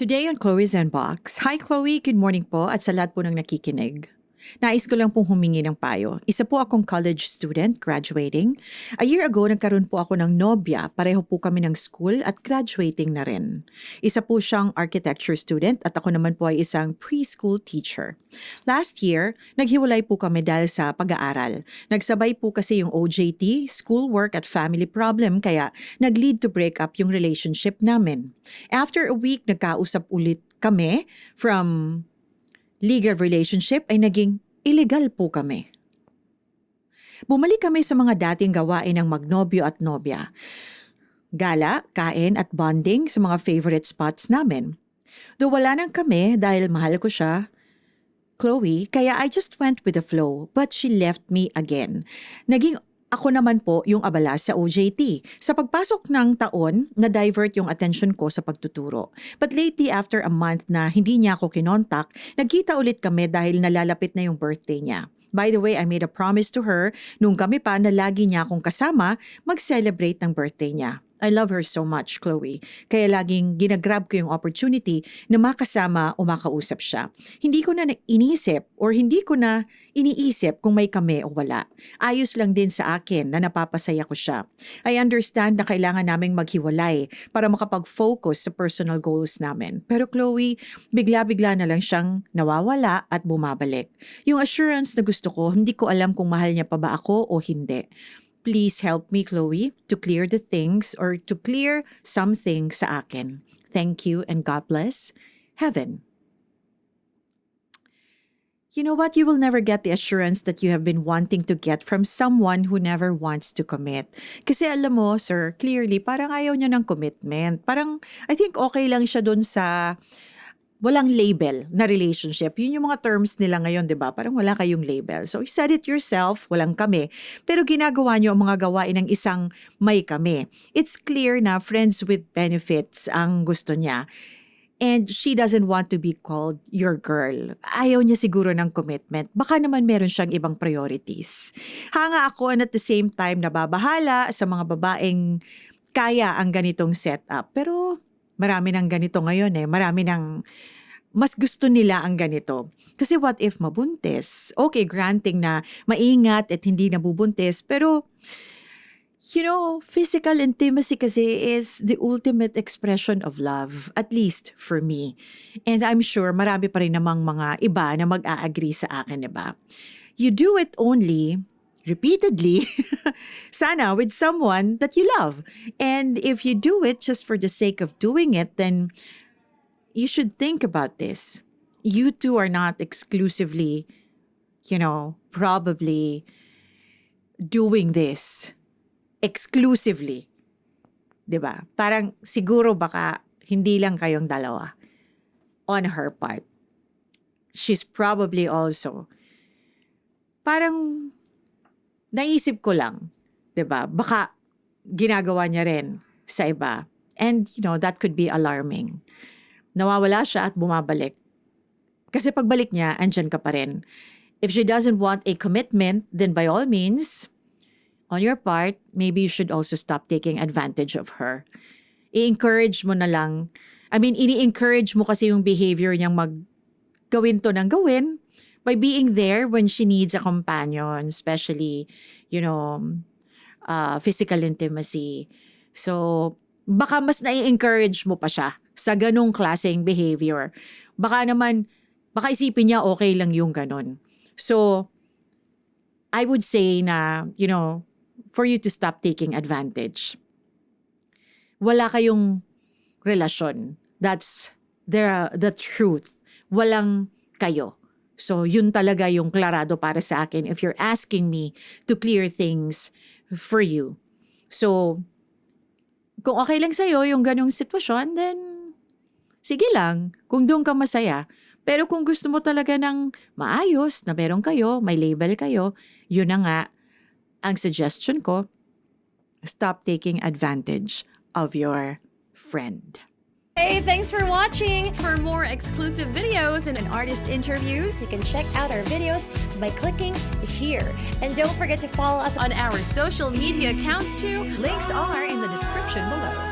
Today on Chloe's Unbox. Hi Chloe, good morning po at sa lahat po ng nakikinig. Nais ko lang pong humingi ng payo. Isa po akong college student graduating. A year ago, nagkaroon po ako ng nobya. Pareho po kami ng school at graduating na rin. Isa po siyang architecture student at ako naman po ay isang preschool teacher. Last year, naghiwalay po kami dahil sa pag-aaral. Nagsabay po kasi yung OJT, schoolwork at family problem kaya nag-lead to break up yung relationship namin. After a week, nagkausap ulit kami from legal relationship ay naging illegal po kami. Bumalik kami sa mga dating gawain ng magnobyo at nobya. Gala, kain at bonding sa mga favorite spots namin. Though wala nang kami dahil mahal ko siya, Chloe, kaya I just went with the flow but she left me again. Naging ako naman po yung abala sa OJT. Sa pagpasok ng taon, na-divert yung attention ko sa pagtuturo. But lately, after a month na hindi niya ako kinontak, nagkita ulit kami dahil nalalapit na yung birthday niya. By the way, I made a promise to her nung kami pa na lagi niya akong kasama mag-celebrate ng birthday niya. I love her so much, Chloe. Kaya laging ginagrab ko yung opportunity na makasama o makausap siya. Hindi ko na iniisip or hindi ko na iniisip kung may kami o wala. Ayos lang din sa akin na napapasaya ko siya. I understand na kailangan naming maghiwalay para makapag-focus sa personal goals namin. Pero Chloe, bigla-bigla na lang siyang nawawala at bumabalik. Yung assurance na gusto ko, hindi ko alam kung mahal niya pa ba ako o hindi. Please help me, Chloe, to clear the things or to clear something sa akin. Thank you and God bless. Heaven. You know what? You will never get the assurance that you have been wanting to get from someone who never wants to commit. Kasi alam mo, sir, clearly, parang ayaw niya ng commitment. Parang, I think okay lang siya dun sa walang label na relationship. Yun yung mga terms nila ngayon, di ba? Parang wala kayong label. So, you said it yourself, walang kami. Pero ginagawa niyo ang mga gawain ng isang may kami. It's clear na friends with benefits ang gusto niya. And she doesn't want to be called your girl. Ayaw niya siguro ng commitment. Baka naman meron siyang ibang priorities. Hanga ako and at the same time nababahala sa mga babaeng kaya ang ganitong setup. Pero marami ng ganito ngayon eh. Marami ng mas gusto nila ang ganito. Kasi what if mabuntis? Okay, granting na maingat at hindi nabubuntis. Pero, you know, physical intimacy kasi is the ultimate expression of love. At least for me. And I'm sure marami pa rin namang mga iba na mag-a-agree sa akin, diba? You do it only repeatedly, sana with someone that you love. And if you do it just for the sake of doing it, then you should think about this. You two are not exclusively, probably doing this exclusively. Diba? Parang siguro baka hindi lang kayong dalawa on her part. She's probably also parang naisip ko lang, 'di ba? Baka ginagawa niya rin sa iba. And that could be alarming. Nawawala siya at bumabalik. Kasi pagbalik niya, andyan ka pa rin. If she doesn't want a commitment, then by all means, on your part, maybe you should also stop taking advantage of her. I-encourage mo na lang. Ini-encourage mo kasi yung behavior niyang gawin to ng gawin by being there when she needs a companion, especially, physical intimacy. So, baka mas nai-encourage mo pa siya sa ganong klaseng behavior. Baka isipin niya okay lang yung ganon. So, I would say na, for you to stop taking advantage. Wala kayong relasyon. That's the truth. Walang kayo. So, yun talaga yung klarado para sa akin if you're asking me to clear things for you. So, kung okay lang sa'yo yung ganong sitwasyon, then sige lang, kung doon ka masaya. Pero kung gusto mo talaga ng maayos, na meron kayo, may label kayo, yun na nga ang suggestion ko, stop taking advantage of your friend. Hey, thanks for watching! For more exclusive videos and Artist interviews, you can check out our videos by clicking here. And don't forget to follow us on our social media accounts too. Links are in the description below.